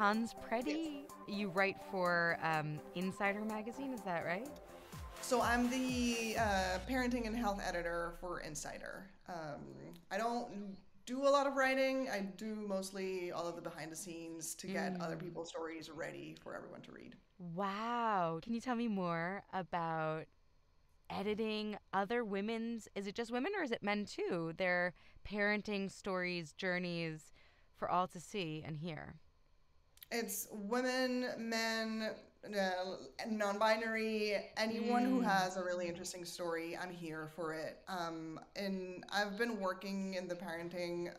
Conz Yes. Preti. You write for Insider magazine, is that right? So I'm the parenting and health editor for Insider. I don't do a lot of writing. I do mostly all of the behind the scenes to get other Mm. people's stories ready for everyone to read. Wow. Can you tell me more about editing other women's? Is it just women or is it men too? Their parenting stories, journeys for all to see and hear. It's women, men, non-binary, anyone who Mm. has a really interesting story. I'm here for it. And I've been working in the parenting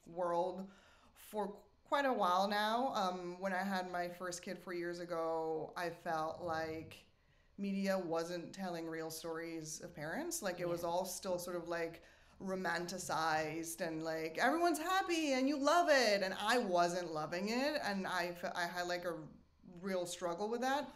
world for quite a while now. When I had my first kid 4 years ago, I felt like media wasn't telling real stories of parents. Like it Yeah. was all still sort of like romanticized and like everyone's happy and you love it, and I wasn't loving it, and I had like a real struggle with that.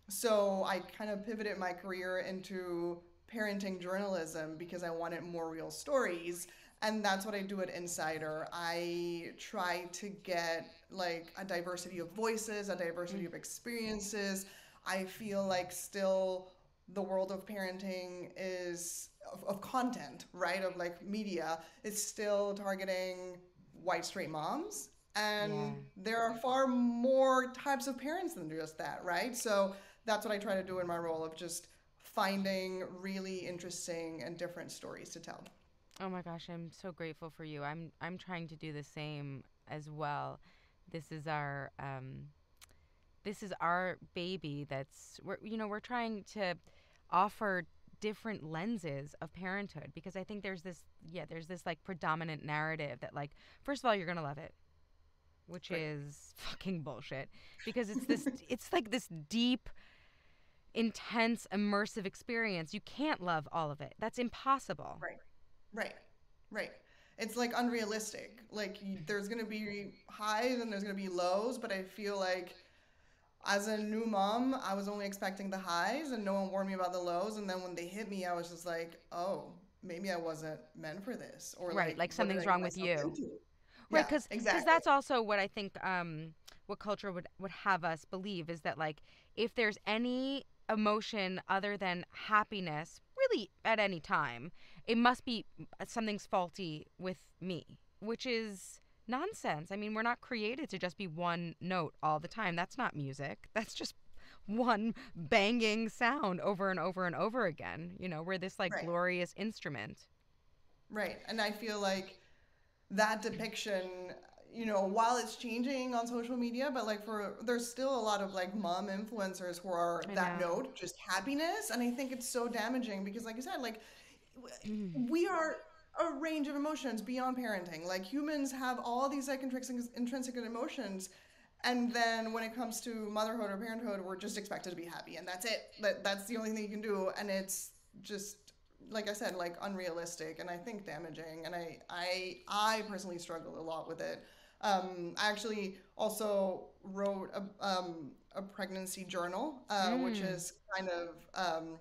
So I kind of pivoted my career into parenting journalism because I wanted more real stories. And that's what I do at Insider. I try to get like a diversity of voices, a diversity Mm. of experiences. I feel like still the world of parenting is of content, right? Of like media is still targeting white straight moms. Yeah. And there are far more types of parents than just that, right? So that's what I try to do in my role of just finding really interesting and different stories to tell. Oh my gosh, I'm so grateful for you. I'm trying to do the same as well. This is our this is our baby that's we're trying to offer different lenses of parenthood because I think there's this like predominant narrative that like first of all you're going to love it, which Right, is fucking bullshit because it's like this deep intense immersive experience. You can't love all of it. That's impossible. right, right, right. It's like unrealistic. Like there's gonna be highs and there's gonna be lows, but I feel like as a new mom, I was only expecting the highs and no one warned me about the lows. And then when they hit me, I was just like, oh, maybe I wasn't meant for this. Or Right, like, like what did I something's get wrong with myself you. into? Right, Yeah, because exactly. that's also what I think what culture would have us believe is that like if there's any emotion other than happiness, really at any time, it must be something's faulty with me, which is nonsense. I mean, we're not created to just be one note all the time. That's not music. That's just one banging sound over and over and over again. We're this like Right, glorious instrument. right. And I feel like that depiction, while it's changing on social media, but like there's still a lot of like mom influencers who are I that know. note, just happiness. And I think it's so damaging because, like you said, like we are a range of emotions beyond parenting. Like humans have all these like intrinsic emotions. And then when it comes to motherhood or parenthood, we're just expected to be happy, and that's it. That's the only thing you can do, and it's just like I said, like unrealistic, and I think damaging. And I personally struggle a lot with it. I actually also wrote a pregnancy journal, which Mm. is kind of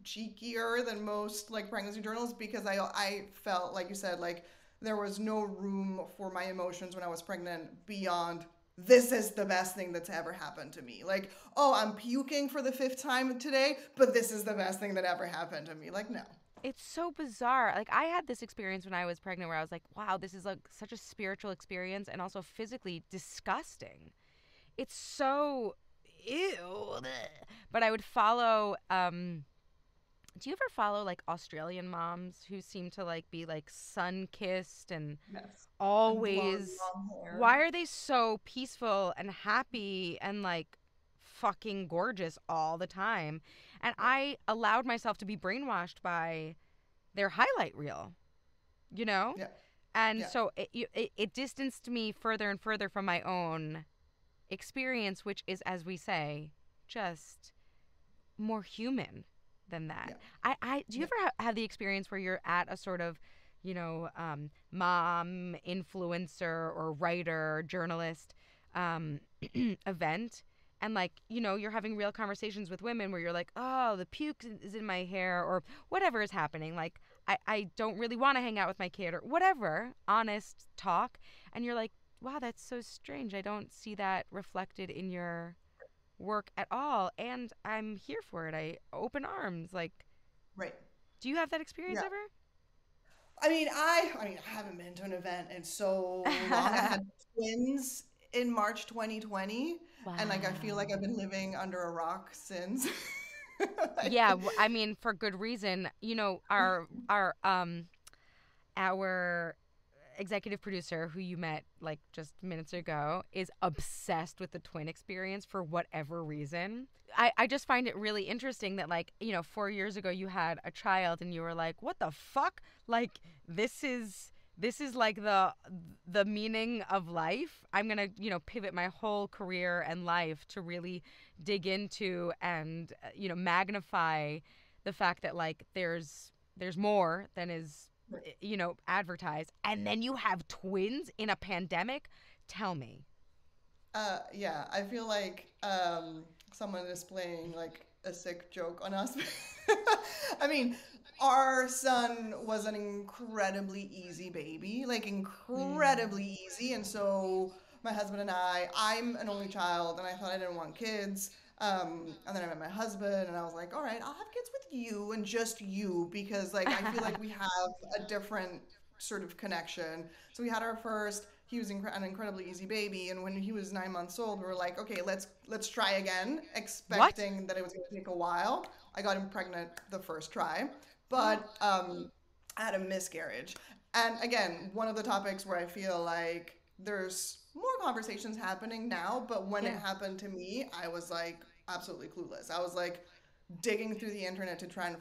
cheekier than most like pregnancy journals because I felt like you said like there was no room for my emotions when I was pregnant beyond this is the best thing that's ever happened to me. Like, oh, I'm puking for the fifth time today, but this is the best thing that ever happened to me. Like, no. It's so bizarre. Like I had this experience when I was pregnant where I was like, wow, this is like such a spiritual experience and also physically disgusting. It's so ew. Bleh. But I would follow do you ever follow like Australian moms who seem to like be like sun-kissed and Yes. And blonde, always long why hair. are they so peaceful and happy and like fucking gorgeous all the time? And Right. I allowed myself to be brainwashed by their highlight reel, you know? Yeah. And Yeah. so it distanced me further and further from my own experience, which is, as we say, just more human than that. Yeah. I do you Yeah. ever have the experience where you're at a sort of, mom, influencer, or writer, journalist event? And like, you're having real conversations with women where you're like, oh, the puke is in my hair or whatever is happening. Like, I don't really want to hang out with my kid or whatever, honest talk. And you're like, wow, that's so strange. I don't see that reflected in your work at all, and I'm here for it. I open arms. Like, Right. do you have that experience Yeah. ever? I mean, I haven't been to an event in so long. I had twins in March 2020, and like I feel like Wow. I've been living under a rock since. Yeah, Like, I mean, for good reason. You know, our executive producer who you met like just minutes ago is obsessed with the twin experience for whatever reason. I just find it really interesting that, like, 4 years ago you had a child and you were like, what the fuck? Like, this is like the meaning of life. I'm gonna, pivot my whole career and life to really dig into and magnify the fact that, like, there's more than is advertised, and then you have twins in a pandemic. Tell me. yeah, I feel like someone is playing like a sick joke on us. I mean, our son was an incredibly easy baby, like Mm. incredibly easy. And so my husband and I'm an only child, and I thought I didn't want kids. And then I met my husband, and I was like, all right, I'll have kids with you and just you because, like, I feel like we have a different sort of connection. So we had our first. He was an incredibly easy baby, and when he was 9 months old, we were like, okay, let's try again, What? expecting that it was going to take a while. I got him pregnant the first try, but I had a miscarriage. And again, one of the topics where I feel like there's more conversations happening now, but when it Yeah. happened to me, I was like absolutely clueless. I was like digging through the internet to try and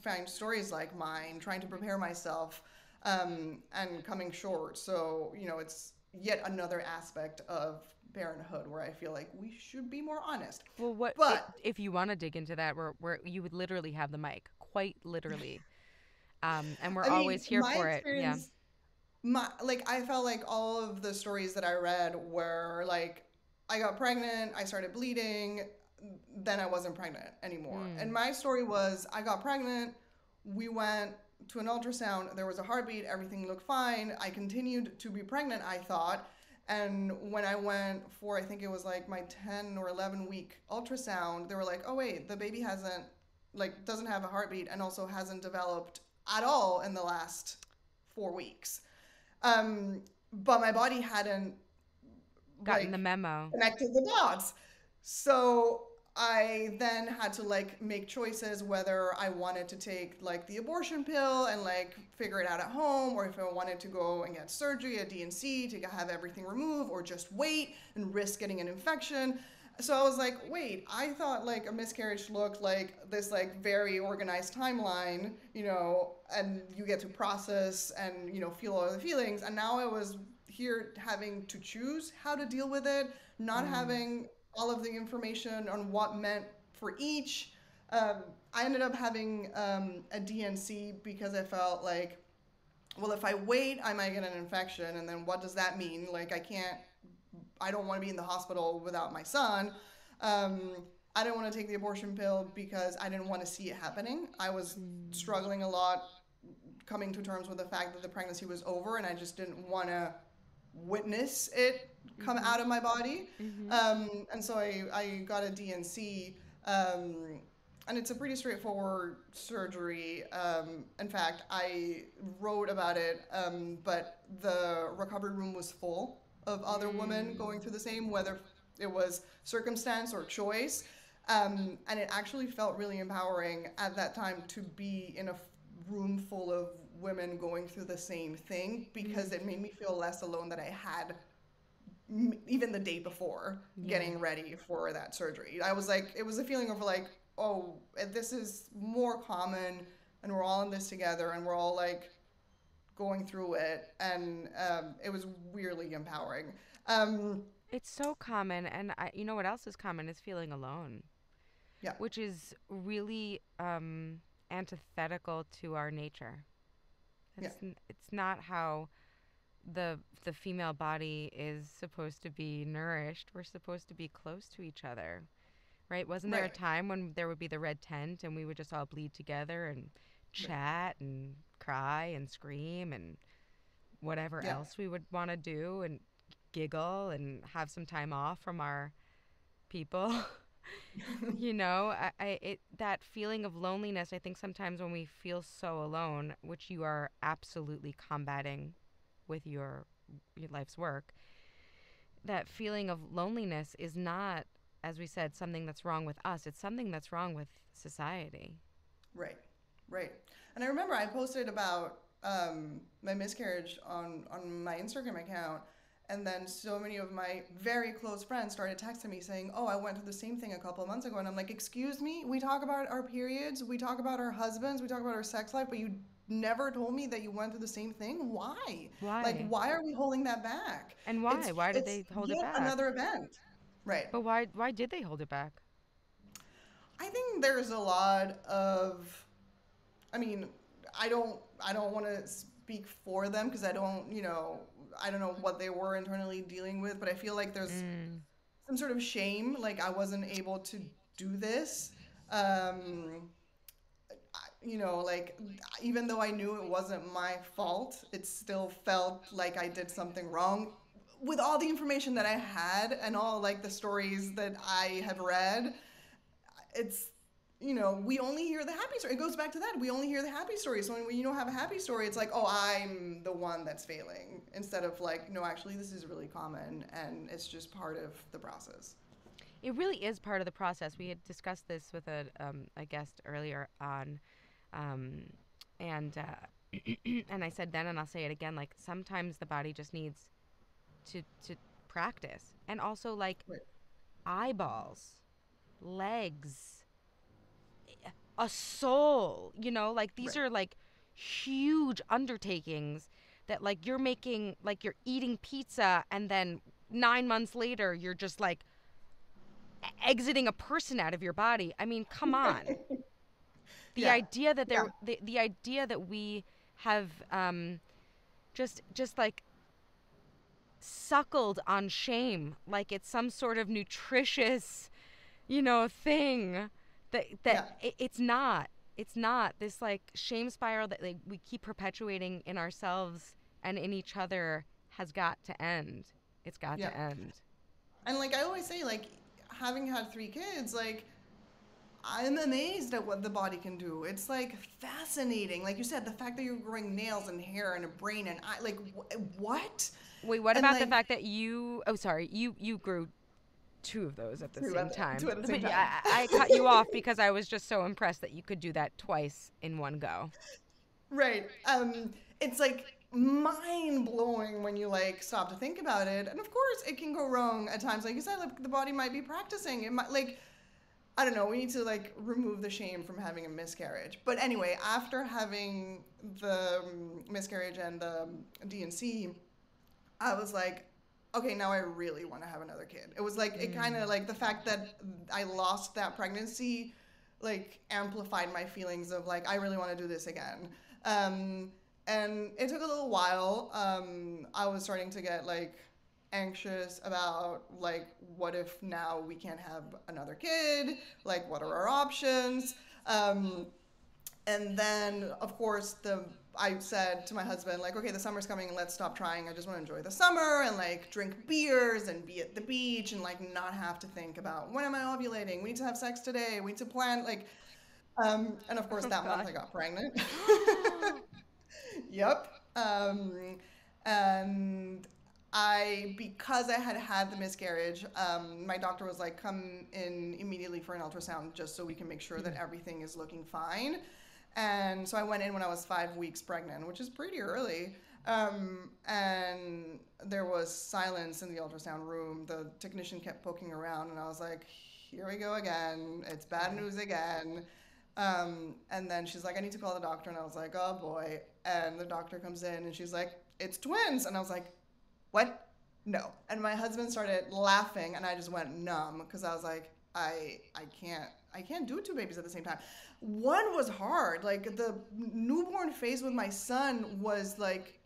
find stories like mine, trying to prepare myself, and coming short. So, it's yet another aspect of parenthood where I feel like we should be more honest. Well, But if you want to dig into that, where you would literally have the mic, quite literally, and we're I always mean, here my for it. Yeah. experience, I felt like all of the stories that I read were like, I got pregnant, I started bleeding, then I wasn't pregnant anymore. And Mm. my story was I got pregnant, we went to an ultrasound, there was a heartbeat, everything looked fine. I continued to be pregnant, I thought. And when I went for, I think it was like my 10 or 11-week ultrasound, they were like, oh, wait, the baby hasn't, like, doesn't have a heartbeat and also hasn't developed at all in the last 4 weeks. But my body hadn't Gotten the like memo. connected the dots. So I then had to like make choices whether I wanted to take like the abortion pill and like figure it out at home, or if I wanted to go and get surgery at DNC to have everything removed, or just wait and risk getting an infection. So I was like, wait, I thought like a miscarriage looked like this like very organized timeline, and you get to process and feel all the feelings. And now I was here having to choose how to deal with it, not Mm. having all of the information on what meant for each. Um, I ended up having a DNC because I felt like, well, if I wait, I might get an infection, and then what does that mean? Like, I don't want to be in the hospital without my son. Um, I didn't want to take the abortion pill because I didn't want to see it happening. I was Mm. struggling a lot coming to terms with the fact that the pregnancy was over, and I just didn't want to witness it come Mhm. out of my body. Mhm. And so I got a DNC, um, and it's a pretty straightforward surgery. In fact, I wrote about it, but the recovery room was full of other women going Mm. through the same, whether it was circumstance or choice. And it actually felt really empowering at that time to be in a room full of women going through the same thing, because Mm. it made me feel less alone that I had even the day before Yeah. getting ready for that surgery. I was like, it was a feeling of like, oh, this is more common, and we're all in this together, and we're all like going through it, and it was weirdly empowering. Um, It's so common, and you know what else is common is feeling alone, yeah, which is really antithetical to our nature. yeah, It's not how the female body is supposed to be nourished. We're supposed to be close to each other, right? Wasn't there a right, time when there would be the red tent and we would just all bleed together and right, chat and cry and scream and whatever yeah, else we would want to do? And giggle and have some time off from our people. That feeling of loneliness, I think sometimes when we feel so alone, which you are absolutely combating with your life's work, that feeling of loneliness is not, as we said, something that's wrong with us. It's something that's wrong with society. Right, right. And I remember I posted about my miscarriage on my Instagram account, and then so many of my very close friends started texting me saying, "Oh, I went through the same thing a couple of months ago," and I'm like, "Excuse me, we talk about our periods, we talk about our husbands, we talk about our sex life, but you never told me that you went through the same thing. Why? Like, Why? why are we holding that back? And It's why? Why did it's they hold it yet back? another event." Right. But why did they hold it back? I think there's a lot of, I mean, I don't want to speak for them because I don't know what they were internally dealing with, but I feel like there's Mm, some sort of shame, like I wasn't able to do this. Um, like even though I knew it wasn't my fault, it still felt like I did something wrong. With all the information that I had and all like the stories that I have read, it's we only hear the happy story. It goes back to that. We only hear the happy story. So when you don't have a happy story, it's like, oh, I'm the one that's failing, instead of like, no, actually, this is really common and it's just part of the process. it really is part of the process. We had discussed this with a guest earlier on, um, and and I said then, and I'll say it again. Like sometimes the body just needs to practice, and also like Right. eyeballs, legs, a soul. Like these Right. are like huge undertakings that like you're making, like you're eating pizza, and then 9 months later you're just like exiting a person out of your body. I mean, come on. The Yeah. idea that Yeah. the idea that we have just like suckled on shame like it's some sort of nutritious, thing that Yeah. it's not this like shame spiral that like we keep perpetuating in ourselves and in each other has got to end. It's got Yeah. to end. And like I always say, like having had three kids, like I'm amazed at what the body can do. It's like fascinating. Like you said, the fact that you're growing nails and hair and a brain and eye, like what? Wait, what And about the like fact that you grew two of those at the same two time? at the same But time. I cut you off because I was just so impressed that you could do that twice in one go. Right. It's like mind blowing when you like stop to think about it. And of course, it can go wrong at times. Like you said, like the body might be practicing. It might like I don't know. We need to like remove the shame from having a miscarriage. But anyway, after having the miscarriage and the DNC, I was like, okay, now I really want to have another kid. It was like it kind Mm. of like the fact that I lost that pregnancy like amplified my feelings of like I really want to do this again. Um, and it took a little while. I was starting to get like anxious about like what if now we can't have another kid? Like what are our options? Um, and then of course the I said to my husband like, okay, the summer's coming, let's stop trying. I just want to enjoy the summer and like drink beers and be at the beach and like not have to think about when am I ovulating, we need to have sex today, we need to plan like and of course Oh that month God. I got pregnant. Yep. And because I had had the miscarriage, my doctor was like, come in immediately for an ultrasound just so we can make sure that everything is looking fine. And so I went in when I was 5 weeks pregnant, which is pretty early. And there was silence in the ultrasound room. The technician kept poking around, and I was like, here we go again. It's bad Yeah. news again. And then she's like, I need to call the doctor. And I was like, oh boy. And the doctor comes in and she's like, it's twins. And I was like, what? No. And my husband started laughing and I just went numb because I was like, I can't do two babies at the same time. One was hard. Like the newborn phase with my son was like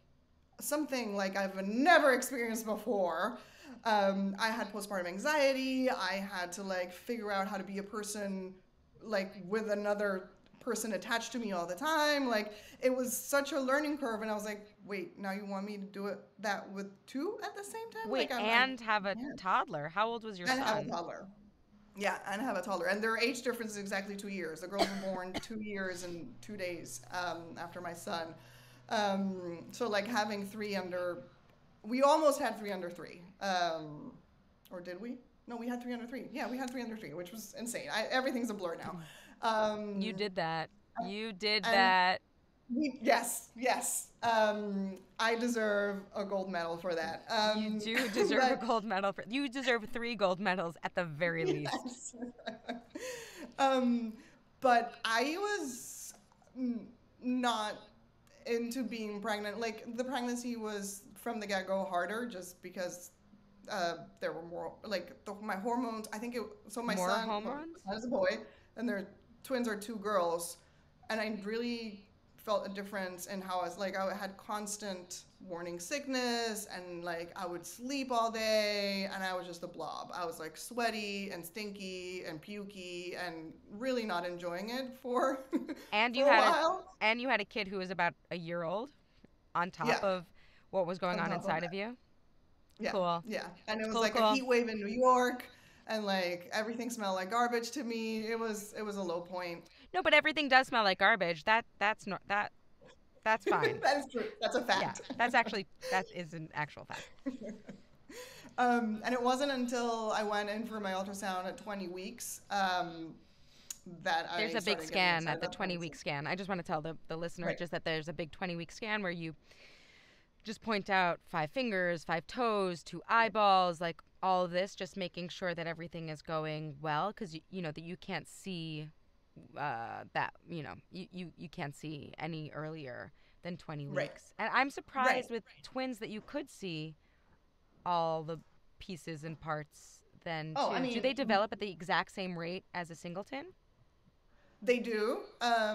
something like I've never experienced before. I had postpartum anxiety. I had to like figure out how to be a person like with another person attached to me all the time. Like it was such a learning curve, and I was like, wait, now you want me to do that with two at the same time? Wait, Like I and have a can't. toddler. How old was your And have a son? toddler. Yeah, and have a toddler. And their age difference is exactly 2 years. The girls were born 2 years and 2 days after my son. So like having three under, we almost had three under three. Or did we? No, we had three under three. Yeah, we had three under three, which was insane. Everything's a blur now. You Um, did that. You did and that. yes, yes. I deserve a gold medal for that. You do deserve a But gold medal for you deserve 3 gold medals at the very least. yes. um, but I was not into being pregnant. Like the pregnancy was from the get go harder, just because there were more like my hormones. I think it. So my More son, well, hormones? my son is a boy, and their twins are two girls, and I really felt a difference in how I was like I had constant morning sickness and like I would sleep all day and I was just a blob. I was like sweaty and stinky and pukey and really not enjoying it for And you for a had a while. and you had a kid who was about a year old on top Yeah, of what was going on on top of inside of that. you. Yeah, Cool. yeah. And it was Cool, like a cool. heat wave in New York and like everything smelled like garbage to me. It was a low point. No, but everything does smell like garbage. That's not that's fine. That is true. That's a Yeah, fact. that is an actual fact. And it wasn't until I went in for my ultrasound at 20 weeks that There's I a big started getting scan excited at the about 20-week pregnancy. scan. I just want to tell the listener Right. just that there's a big 20-week scan where you just point out 5 fingers, 5 toes, 2 eyeballs, like all of this, just making sure that everything is going well, because you know that you can't see that you can't see any earlier than 20 Right. weeks. And I'm Right. surprised with twins that you could see all the pieces and parts then Oh, I too. Do mean, they develop at the exact same rate as a singleton? they do. I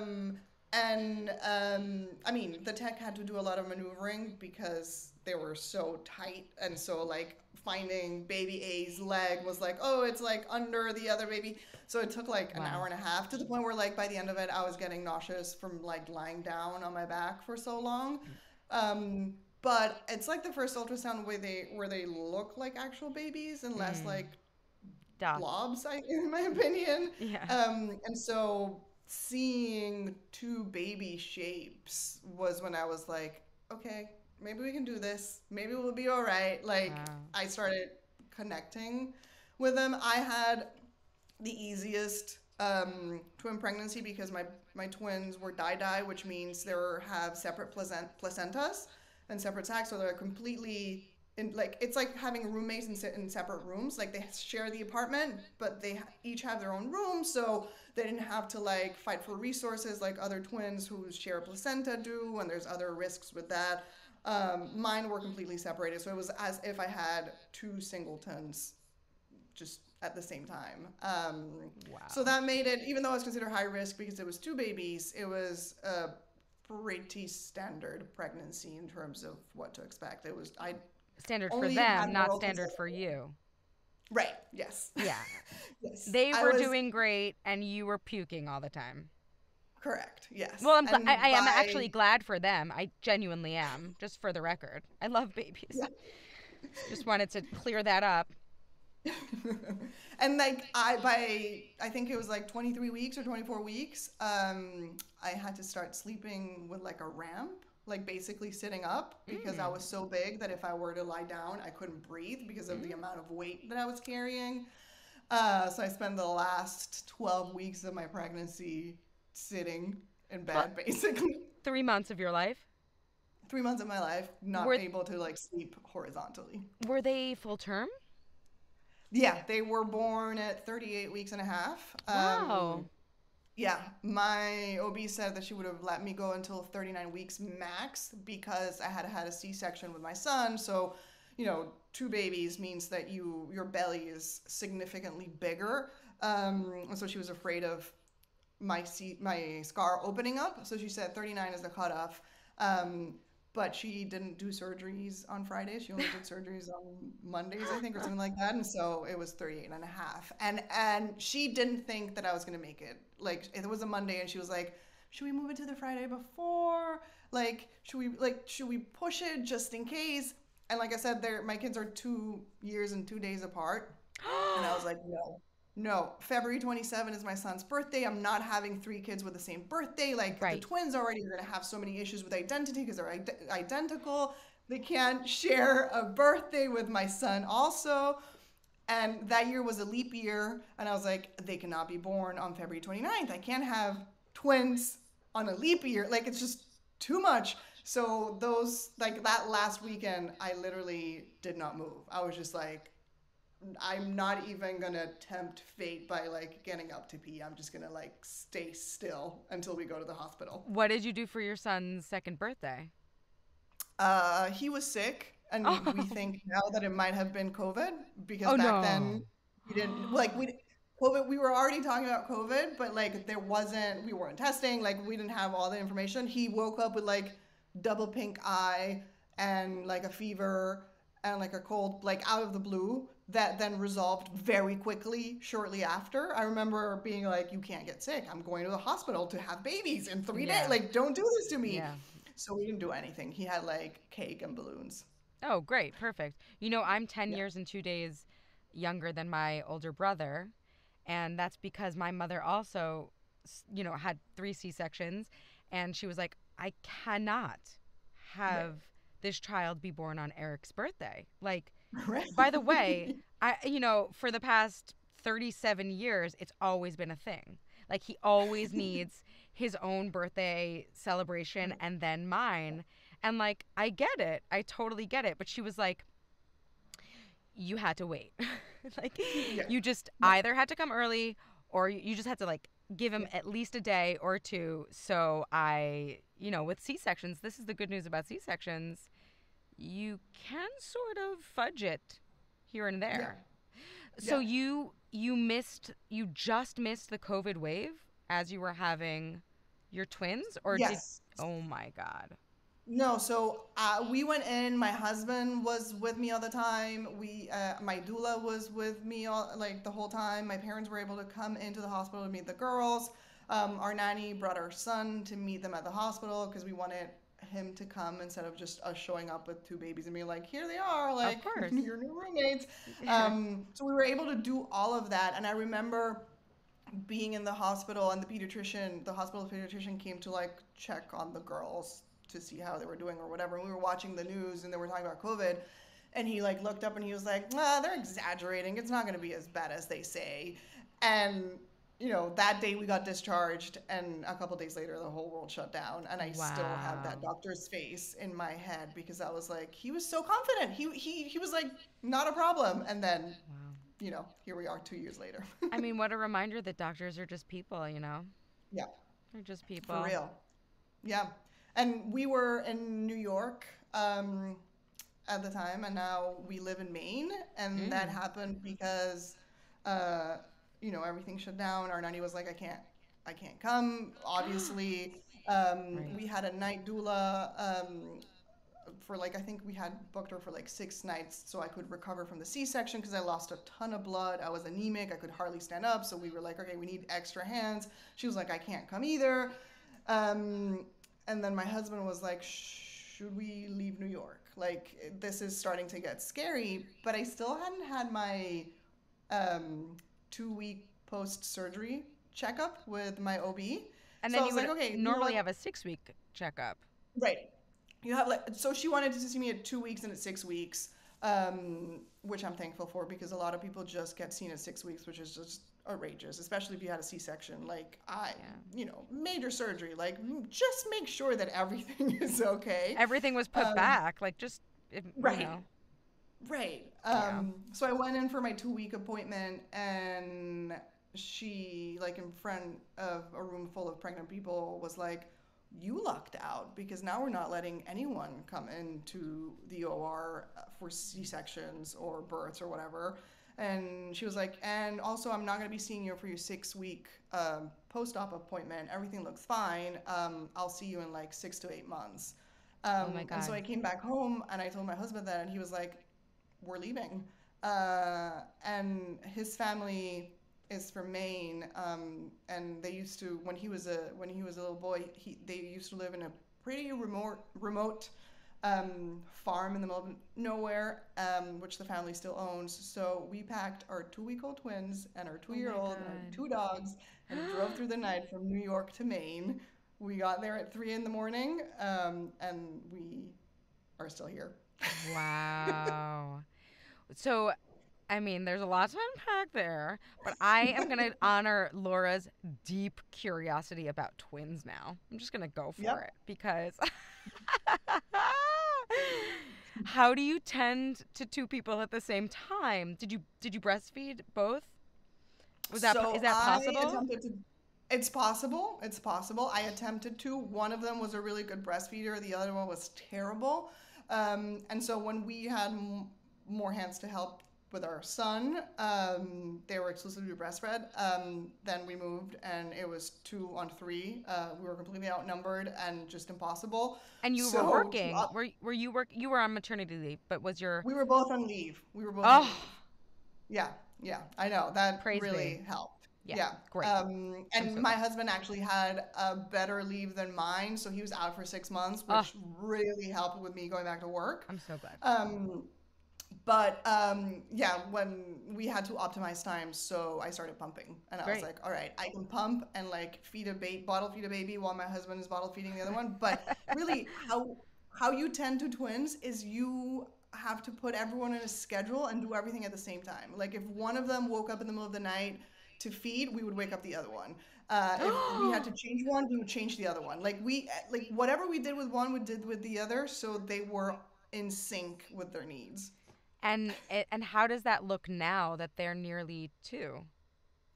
mean, the tech had to do a lot of maneuvering because they were so tight. And so, like, finding baby A's leg was like, oh, it's like under the other baby. So it took like an Wow. hour and a half to the point where, like, by the end of it, I was getting nauseous from like lying down on my back for so long. But it's like the first ultrasound where they look like actual babies and less Mm. like Dots. blobs, in my opinion. Yeah. And so seeing two baby shapes was when I was like, okay, maybe we can do this. Maybe we'll be all right. Like Wow. I started connecting with them. I had the easiest twin pregnancy because my twins were die, which means they have separate placentas and separate sacs, so they're completely in like it's like having roommates and sit in separate rooms. Like they share the apartment, but they each have their own room, so they didn't have to like fight for resources like other twins who share a placenta do, and there's other risks with that. Mine were completely separated, so it was as if I had two singletons just at the same time. So Wow. that made it, even though it was considered high risk because it was two babies, it was a pretty standard pregnancy in terms of what to expect. I Standard for only them, had not moral standard concern. for you. Right. Yes. Yeah. Yes. They I were was doing great and you were puking all the time. correct. Yes. Well, And I am by actually glad for them. I genuinely am, just for the record. I love babies. yeah. Just wanted to clear that up. And like I think it was like 23 weeks or 24 weeks, I had to start sleeping with like a ramp, like basically sitting up because I Mm. was so big that if I were to lie down, I couldn't breathe because of the Mm. amount of weight that I was carrying. So I spent the last 12 weeks of my pregnancy sitting in Well, bed, basically. 3 months of your life. 3 months of my life not Were able to like sleep horizontally. were they full term? Yeah, they were born at 38 weeks and a half. Wow. Yeah, my OB said that she would have let me go until 39 weeks max because I had had a C-section with my son. So, two babies means that your belly is significantly bigger. And so she was afraid of my scar opening up. So she said 39 is the cutoff. but she didn't do surgeries on Fridays. She only did surgeries on Mondays, I think, or something like that. And so it was 38 and a half. And she didn't think that I was going to make it. Like it was a Monday and she was like, should we move it to the Friday before? Should we push it just in case? And like I said, my kids are 2 years and 2 days apart. And I was like, no, no. February 27 is my son's birthday. I'm not having three kids with the same birthday. Like the Right. twins already are going to have so many issues with identity because they're identical. They can't share a birthday with my son also. And that year was a leap year. And I was like, they cannot be born on February 29th. I can't have twins on a leap year. Like, it's just too much. So, like that last weekend, I literally did not move. I was just like, I'm not even gonna tempt fate by like getting up to pee. I'm just gonna like stay still until we go to the hospital. What did you do for your son's second birthday? He was sick, and we Oh, think now that it might have been COVID because oh back then no. we didn't like we COVID. We were already talking about COVID, but like we weren't testing. Like we didn't have all the information. He woke up with like double pink eye and like a fever and like a cold, like out of the blue. That then resolved very quickly shortly after. I remember being like, "You can't get sick. I'm going to the hospital to have babies in 3 days. Yeah. Like, don't do this to me." Yeah. So we didn't do anything. He had like cake and balloons. Oh, great. Perfect. I'm 10 Yeah. years and 2 days younger than my older brother. And that's because my mother also, had three C-sections. And she was like, I cannot Right. have this child be born on Eric's birthday. Like, Right. by the way, for the past 37 years, it's always been a thing. Like, he always needs his own birthday celebration and then mine. And, like, I get it. I totally get it. But she was like, you had to wait. Like, Yeah. you just Yeah. either had to come early or you just had to, like, give him Yeah. at least a day or two. So with C-sections, this is the good news about C-sections. You can sort of fudge it here and Yeah. there. So Yeah. you just missed the COVID wave as you were having your twins, or did? Yes. Oh my God. No, so we went in. My husband was with me all the time. My doula was with me all like the whole time. My parents were able to come into the hospital to meet the girls. Our nanny brought our son to meet them at the hospital because we wanted him to come instead of just us showing up with two babies and being like, here they are, Of like course. your new roommates. So we were able to do all of that, and I remember being in the hospital and the hospital pediatrician came to like check on the girls to see how they were doing or whatever. And we were watching the news and they were talking about COVID. And he like looked up and he was like, they're exaggerating. It's not going to be as bad as they say. And, that day we got discharged and a couple days later the whole world shut down. And I still have that Wow. doctor's face in my head because I was like, he was so confident. He was like, not a problem. And then, Wow. here we are 2 years later. I mean, what a reminder that doctors are just people. Yeah, They're just for people. real. Yeah. And we were in New York at the time, and now we live in Maine. And that Mm. happened because, uh, everything shut down. Our nanny was like, I can't come. Obviously, Right. we had a night doula for like, I think we had booked her for like 6 nights so I could recover from the C-section because I lost a ton of blood. I was anemic. I could hardly stand up. So we were like, okay, we need extra hands. She was like, I can't come either. Um, and then my husband was like, should we leave New York? Like, this is starting to get scary. But I still hadn't had my 2 week post surgery checkup with my OB. And So then I you was like, would okay, you know normally what? have a 6-week checkup. Right. You have like, so she wanted to see me at 2 weeks and at 6 weeks, which I'm thankful for because a lot of people just get seen at 6 weeks, which is just outrageous, especially if you had a C-section. Like Yeah. major surgery. Like just make sure that everything is okay. Everything was put Um, back. Like, just, right. Right. Yeah. So I went in for my 2 week appointment and she, like in front of a room full of pregnant people, was like, you lucked out because now we're not letting anyone come into the OR for C-sections or births or whatever. And she was like, and also I'm not going to be seeing you for your 6 week post-op appointment. Everything looks fine. I'll see you in like 6 to 8 months. Oh my And so God. I came back home and I told my husband that, and he was like, "We're leaving." And his family is from Maine, and they used to when he was a little boy, they used to live in a pretty remote farm in the middle of nowhere, which the family still owns. So we packed our 2-week-old twins and our two Oh year my old and our God. 2 dogs and drove through the night from New York to Maine. We got there at 3 in the morning, and we are still here. Wow. So, I mean, there's a lot to unpack there, but I am going to honor Laura's deep curiosity about twins now. I'm just going to go for Yep. it because how do you tend to two people at the same time? Did you breastfeed both? Is So that I possible? attempted to. It's possible. It's possible. I attempted to. One of them was a really good breastfeeder. The other one was terrible. And so when we had more hands to help with our son, they were exclusively breastfed. Then we moved, and it was 2 on 3. We were completely outnumbered and just impossible. And you were So working. Were you work you were on maternity leave, but was your we were both on leave. We were both on Oh, leave. Yeah, yeah, I know. That praise be. really helped. Yeah, Yeah. great. I'm And so my glad. husband actually had a better leave than mine, so he was out for 6 months, Oh, which really helped with me going back to work. I'm so glad. Um, but yeah, when we had to optimize time, so I started pumping, and I was Great. like, all right, I can pump and like bottle feed a baby while my husband is bottle feeding the other one. But really, how you tend to twins is you have to put everyone in a schedule and do everything at the same time. Like if one of them woke up in the middle of the night to feed, we would wake up the other one. If we had to change one, we would change the other one. Like whatever we did with one, we did with the other, so they were in sync with their needs. And how does that look now that they're nearly 2?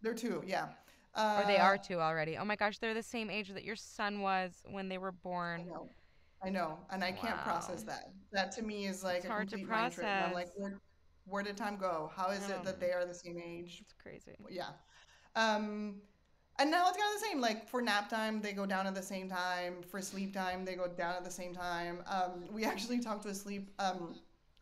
They're two, yeah. Or they Uh, are 2 already. Oh my gosh, they're the same age that your son was when they were I born. know, I know, and I can't Wow. process that. That to me is It's like a hard to complete mind trip, and I'm process. like, where did time go? How is it that Um, they are the same age? it's crazy. Yeah. Um, and now it's kind of the same. Like for nap time, they go down at the same time. For sleep time, they go down at the same time. We actually talked to a sleep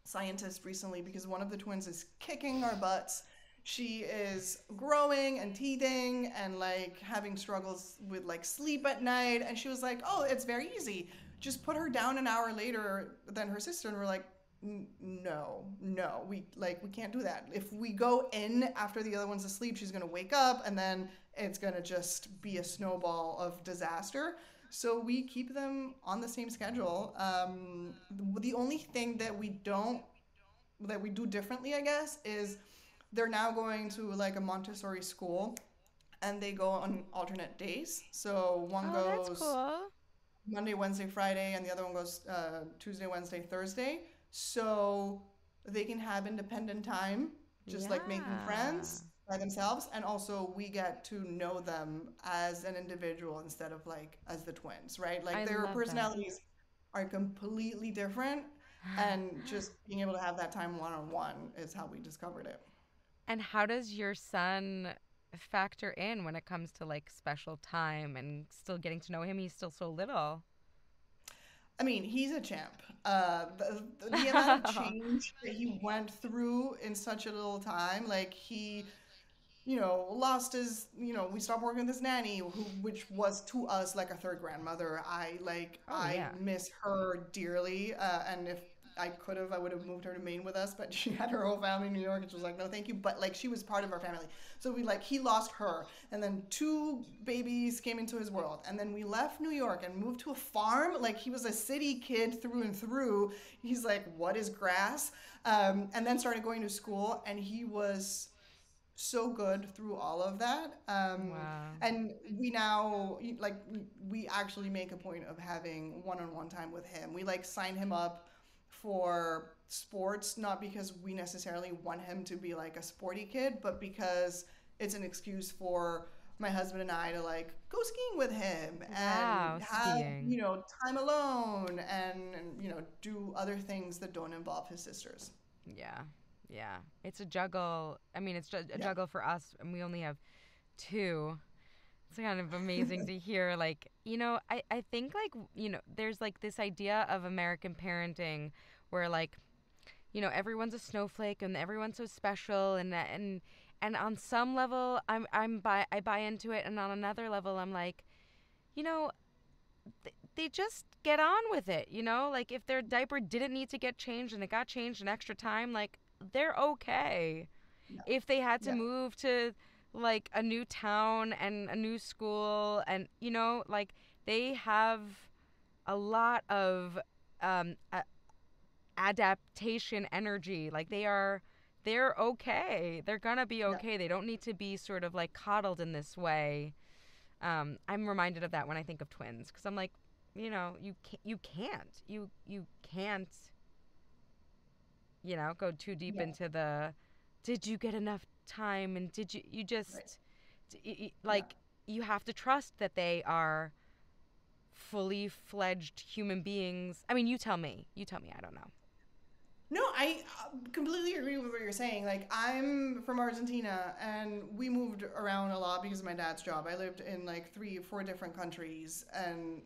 scientist recently because one of the twins is kicking our butts. She is growing and teething and like having struggles with like sleep at night. And she was like, "Oh, it's very easy. Just put her down an hour later than her sister." And we're like, No, no, we can't do that. If we go in after the other one's asleep, she's gonna wake up, and then it's gonna just be a snowball of disaster. So we keep them on the same schedule. The only thing that we do differently, I guess, is they're now going to like a Montessori school, and they go on alternate days. So one Oh, that's goes cool. Monday, Wednesday, Friday, and the other one goes Tuesday, Wednesday, Thursday. So they can have independent time, just like making Yeah. friends by themselves. And also, we get to know them as an individual instead of like as the twins, right? Like I their love that. personalities are completely different. And just being able to have that time one on one is how we discovered it. And how does your son factor in when it comes to like special time and still getting to know him? He's still so little. I mean, he's a champ. The amount of change that he went through in such a little time, like he, lost his, we stopped working with his nanny, which was to us like a third grandmother. Oh I yeah. miss her dearly. And if I could have, I would have moved her to Maine with us, but she had her whole family in New York, and she was like, no, thank you. But like, she was part of our family. So he lost her. And then two babies came into his world. And then we left New York and moved to a farm. Like, he was a city kid through and through. He's like, what is grass? And then started going to school, and he was so good through all of that. Wow. And we now like we actually make a point of having one-on-one time with him. We like sign him up for sports, not because we necessarily want him to be like a sporty kid, but because it's an excuse for my husband and I to like go skiing with him and Wow, have, skiing. time alone, and do other things that don't involve his sisters. Yeah. Yeah. It's a juggle. I mean, it's a Yeah. juggle for us and we only have 2. It's kind of amazing to hear. Like, I think, like, there's like this idea of American parenting where, like, everyone's a snowflake and everyone's so special, and on some level I buy into it, and on another level I'm like, you know, they just get on with it, like if their diaper didn't need to get changed and it got changed an extra time, like they're okay. Yeah. If they had to Yeah. move to like a new town and a new school, and like they have a lot of um, adaptation energy. Like they're okay. They're gonna be Yeah. okay. They don't need to be sort of like coddled in this way. I'm reminded of that when I think of twins, because I'm like, you can't go too deep Yeah. into the did you get enough time, and did you Right. just Yeah. like you have to trust that they are fully fledged human beings. I mean, you tell me, I don't know. No, I completely agree with what you're saying. Like, I'm from Argentina and we moved around a lot because of my dad's job. I lived in like 3 or 4 different countries, and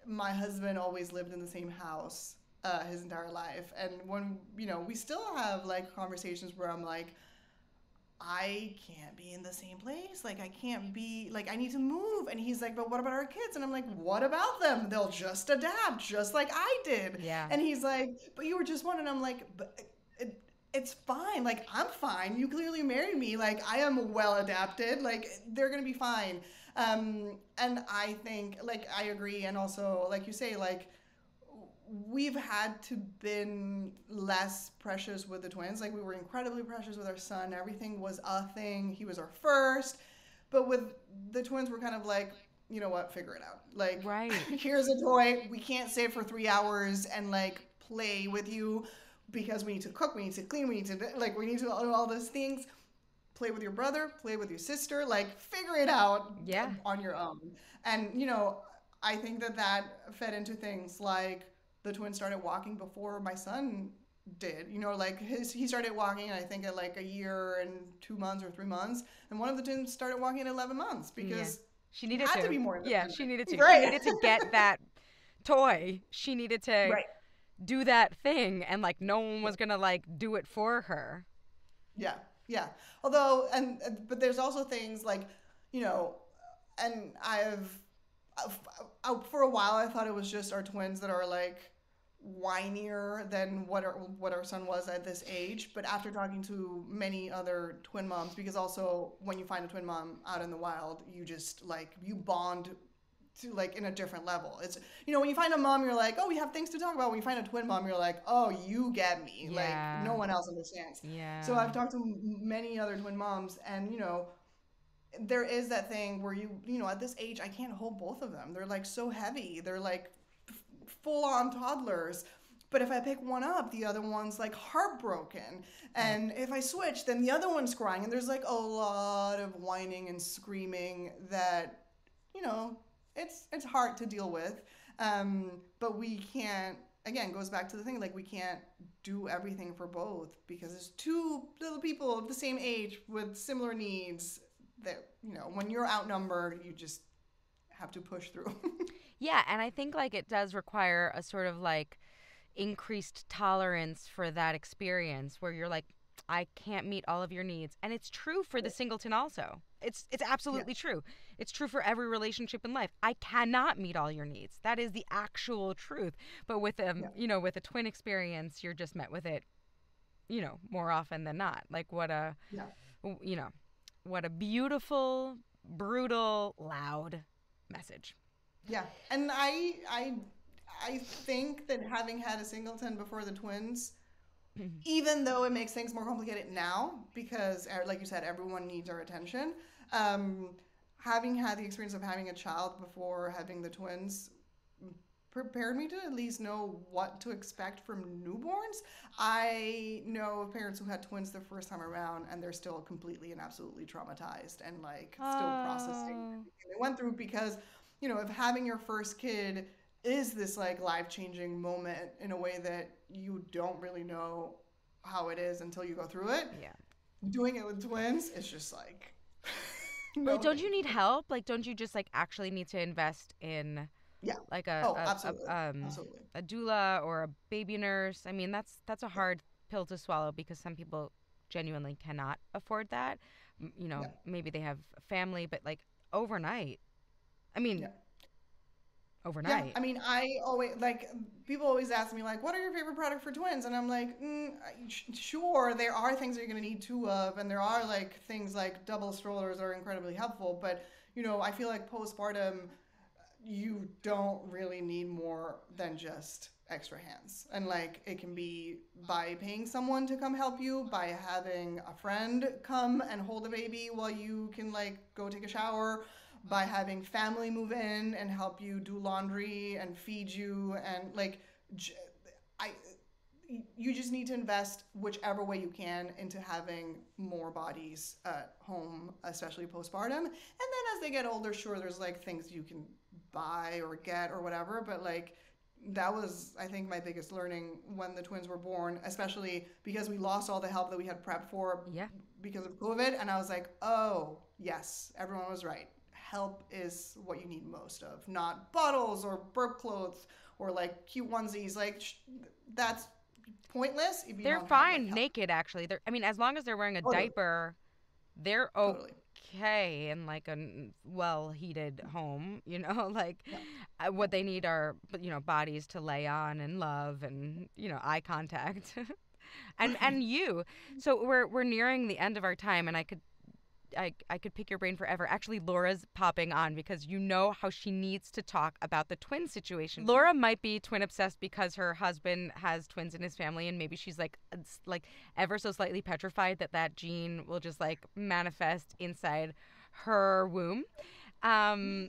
my husband always lived in the same house his entire life. And when, we still have like conversations where I'm like, I can't be in the same place. Like, I can't be, like, I need to move. And he's like, but what about our kids? And I'm like, what about them? They'll just adapt, just like I did. Yeah. And he's like, but you were just one. And I'm like, but it's fine. Like, I'm fine. You clearly married me. Like, I am well adapted. Like, they're going to be fine. And I think, like, I agree. And also, like you say, like, we've had to been less precious with the twins. Like, we were incredibly precious with our son. Everything was a thing. He was our first. But with the twins, we're kind of like, you know what, figure it out. Like, Right. here's a toy. We can't sit for 3 hours and like play with you because we need to cook, we need to clean, we need to like we need to do all those things. Play with your brother, play with your sister, like figure it out Yeah. on your own. And I think that that fed into things like the twins started walking before my son did. Like he started walking, I think, at like a year and 2 months or 3 months, and one of the twins started walking at 11 months Yeah. because She he needed had to to. be more Yeah, independent. she needed to. She Right. needed to get that toy. She needed to Right. do that thing, and like no one was going to like do it for her. Yeah, yeah. Although, but there's also things like, you know, and for a while I thought it was just our twins that are like whinier than what our son was at this age. But after talking to many other twin moms, because also when you find a twin mom out in the wild, you just like you bond to like in a different level. It's when you find a mom, you're like, oh, we have things to talk about. When you find a twin mom, you're like, oh, you get me. Like no Yeah. one else understands. So Yeah. I've talked to many other twin moms, and there is that thing where at this age, I can't hold both of them. They're like so heavy. They're like full on toddlers. But if I pick one up, the other one's like heartbroken. Right. And if I switch, then the other one's crying. And there's like a lot of whining and screaming that, you know, it's hard to deal with. But we can't, again, goes back to the thing, like we can't do everything for both because it's two little people of the same age with similar needs that, when you're outnumbered, you just have to push through. Yeah, and I think like it does require a sort of like increased tolerance for that experience where you're like, I can't meet all of your needs. And it's true for the singleton also. It's Yeah, absolutely true. It's true for every relationship in life. I cannot meet all your needs. That is the actual truth. But with yeah, with a twin experience, you're just met with it, more often than not. Like yeah. you know, what a beautiful, brutal, loud message. Yeah, and I think that having had a singleton before the twins, even though it makes things more complicated now because, like you said, everyone needs our attention. Um, Having had the experience of having a child before having the twins prepared me to at least know what to expect from newborns. I know of parents who had twins the first time around and they're still completely and absolutely traumatized and like still processing Oh, everything they went through because, if having your first kid is this like life-changing moment in a way that you don't really know how it is until you go through it. yeah. Doing it with twins is just like Like, No, don't you thank need you. help? Like, don't you just like actually need to invest in Yeah. like Oh, absolutely. Absolutely. a doula or a baby nurse? I mean, that's a hard pill to swallow because some people genuinely cannot afford that. You know, Yeah. maybe they have family, but like overnight. I Yeah. mean, Yeah, overnight. I mean, I always like people always ask me like, "What are your favorite product for twins?" And I'm like, "Sure, there are things that you're gonna need two of, and there are like things like double strollers are incredibly helpful. But I feel like postpartum, you don't really need more than just extra hands, and like it can be by paying someone to come help you, by having a friend come and hold a baby while you can like go take a shower, by having family move in and help you do laundry and feed you and like j- I you just need to invest whichever way you can into having more bodies at home, especially postpartum. And then as they get older, sure, there's like things you can buy or get or whatever. But like that was, I think, my biggest learning when the twins were born, especially because we lost all the help that we had prepped for Yeah. because of COVID. And I was like, oh, yes, everyone was right. Help is what you need most of, not bottles or burp clothes or like cute onesies. Like, that's pointless if you They're don't have like fine help. naked actually. They're I mean, as long as they're wearing a Totally, diaper, they're totally. okay in like a well-heated home, like Yeah, yeah. what they need are, bodies to lay on and love and, eye contact. And Right. you. So we're nearing the end of our time, and I could pick your brain forever. Actually, Laura's popping on because you know how she needs to talk about the twin situation. Laura might be twin obsessed because her husband has twins in his family, and maybe she's like ever so slightly petrified that that gene will just like manifest inside her womb.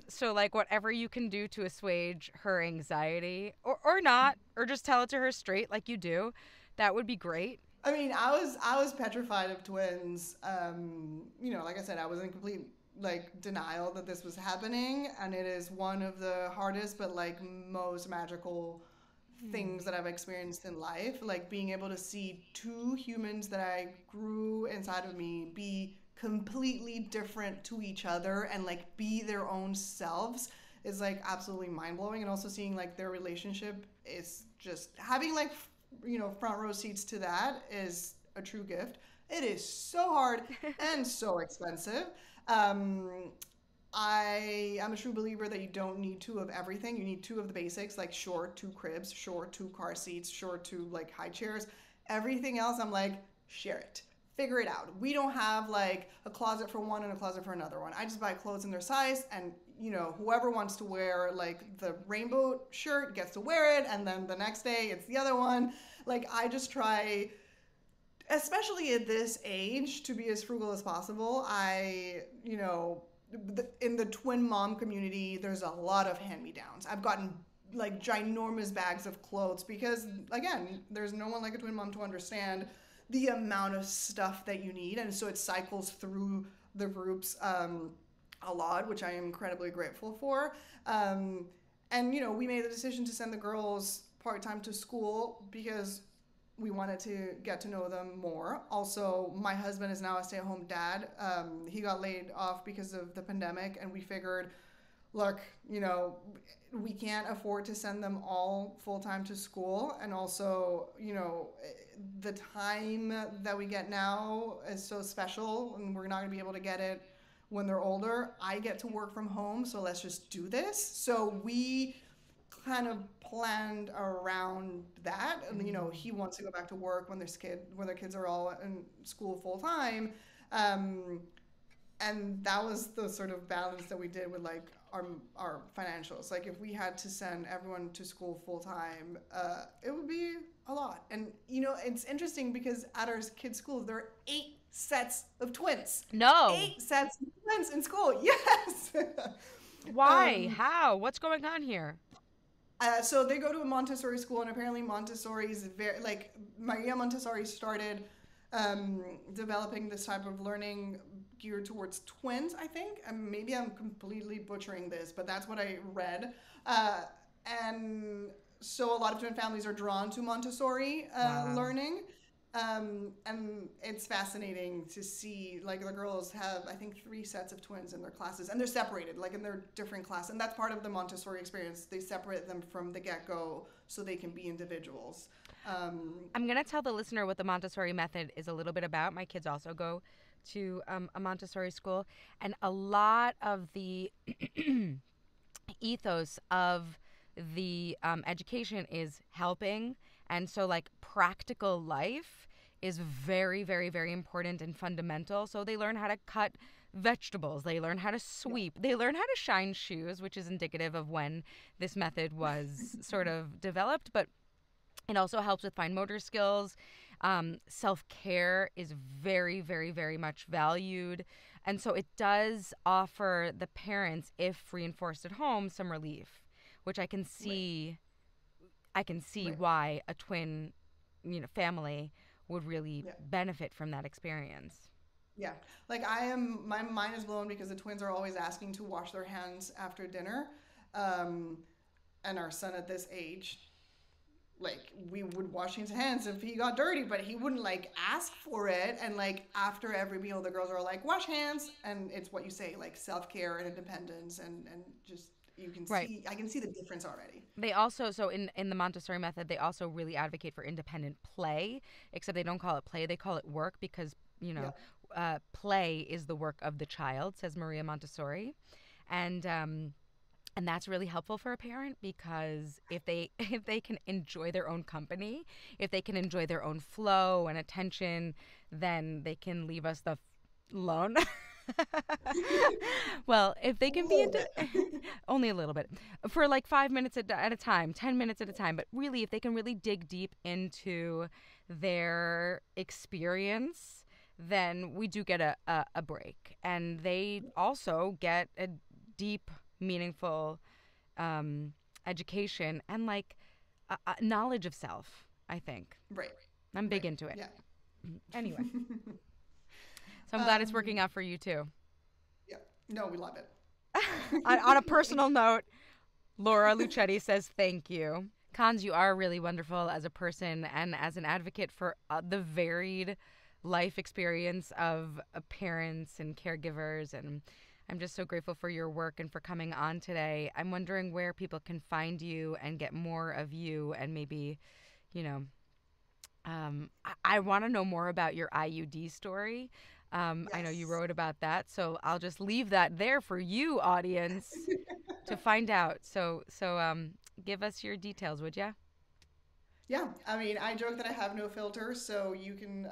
So like whatever you can do to assuage her anxiety, or not, or just tell it to her straight like you do, that would be great. I mean, I was petrified of twins. Like I said, I was in complete like denial that this was happening, and it is one of the hardest but like most magical Hmm. things that I've experienced in life. Like being able to see two humans that I grew inside of me be completely different to each other and like be their own selves is like absolutely mind blowing. And also seeing like their relationship is just having like, front row seats to that is a true gift. It is so hard and so expensive. Um, I am a true believer that you don't need two of everything. You need two of the basics, like short two cribs, short two car seats, short two like high chairs. Everything else, I'm like, share it. Figure it out. We don't have like a closet for one and a closet for another one. I just buy clothes in their size, and whoever wants to wear like the rainbow shirt gets to wear it, and then the next day it's the other one. Like I just try, especially at this age, to be as frugal as possible. In the twin mom community, there's a lot of hand me downs. I've gotten like ginormous bags of clothes because, again, there's no one like a twin mom to understand the amount of stuff that you need. And so it cycles through the groups a lot, which I am incredibly grateful for. Um, and we made the decision to send the girls part time to school because we wanted to get to know them more. Also, my husband is now a stay at home dad. He got laid off because of the pandemic, and we figured, look, we can't afford to send them all full time to school. And also, the time that we get now is so special, and we're not going to be able to get it when they're older. I get to work from home, so let's just do this. So we kind of planned around that. And Mm. he wants to go back to work when their kids are all in school full time. Um, and that was the sort of balance that we did with like our financials. Like if we had to send everyone to school full time, it would be a lot. And it's interesting because at our kids' schools there are 8 sets of twins. No. 8 sets of twins in school. Yes. Why? um, How? What's going on here? so they go to a Montessori school, and apparently Montessori is very like Maria Montessori started developing this type of learning geared towards twins. I think, and maybe I'm completely butchering this, but that's what I read. And so a lot of twin families are drawn to Montessori Wow. learning. And it's fascinating to see, like, the girls have, I think, 3 sets of twins in their classes, and they're separated, like in their different classes. And that's part of the Montessori experience. They separate them from the get-go so they can be individuals. I'm going to tell the listener what the Montessori method is a little bit about. My kids also go to a Montessori school, and a lot of the ethos of the education is helping. And so, like, practical life is very, very, very important and fundamental. So they learn how to cut vegetables, they learn how to sweep, they learn how to shine shoes, which is indicative of when this method was sort of developed. But it also helps with fine motor skills. Self-care is very, very, very much valued. And so it does offer the parents, if reinforced at home, some relief, which I can see. I can see Right. why a twin, family would really Yeah. benefit from that experience. Yeah. Like, my mind is blown because the twins are always asking to wash their hands after dinner. Um, and our son at this age, like, we would wash his hands if he got dirty, but he wouldn't, like, ask for it. And, like, after every meal, the girls are like, wash hands. And it's what you say, like, self-care and independence, and just, Right. I can see the difference already. They also, so in the Montessori method, they also really advocate for independent play, except they don't call it play, they call it work because, Yeah. play is the work of the child, says Maria Montessori. And that's really helpful for a parent because if they if they can enjoy their own company, if they can enjoy their own flow and attention, then they can leave us the alone. Well, if they A can be little bit. only a little bit for like 5 minutes at a time, 10 minutes at a time, but really, if they can really dig deep into their experience, then we do get a break. And they also get a deep, meaningful education and like a knowledge of self, I think. Right. I'm big Right. into it. Yeah. Anyway, so I'm glad it's Um, working out for you too. yeah. No, we love it. On a personal note, Laura Lucetti says thank you. Conz, you are really wonderful as a person and as an advocate for the varied life experience of parents and caregivers. And I'm just so grateful for your work and for coming on today. I'm wondering where people can find you and get more of you and maybe, you know, I want to know more about your IUD story. I know you Yes. wrote about that, so I'll just leave that there for you, audience, to find out. So give us your details, would you? Yeah, I mean, I joke that I have no filter, so you can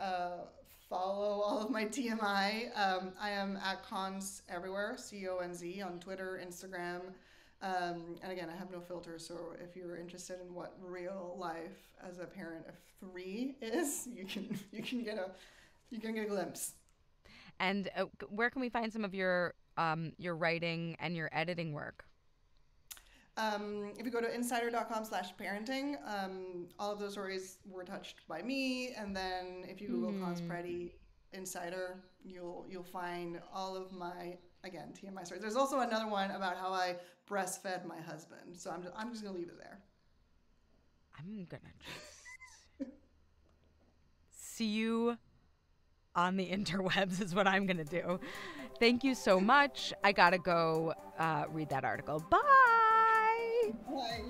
follow all of my TMI. I am at Cons everywhere, CONZ, on Twitter, Instagram. And again, I have no filter, so if you're interested in what real life as a parent of 3 is, you can get a glimpse. And where can we find some of your writing and your editing work? If you go to insider.com/parenting, all of those stories were touched by me. And then if you Google Conz Hmm. Preti Insider, you'll find all of my, again, TMI stories. There's also another one about how I breastfed my husband. So I'm just gonna leave it there. I'm gonna just see you on the interwebs is what I'm gonna do. Thank you so much. I gotta go read that article. Bye. Bye.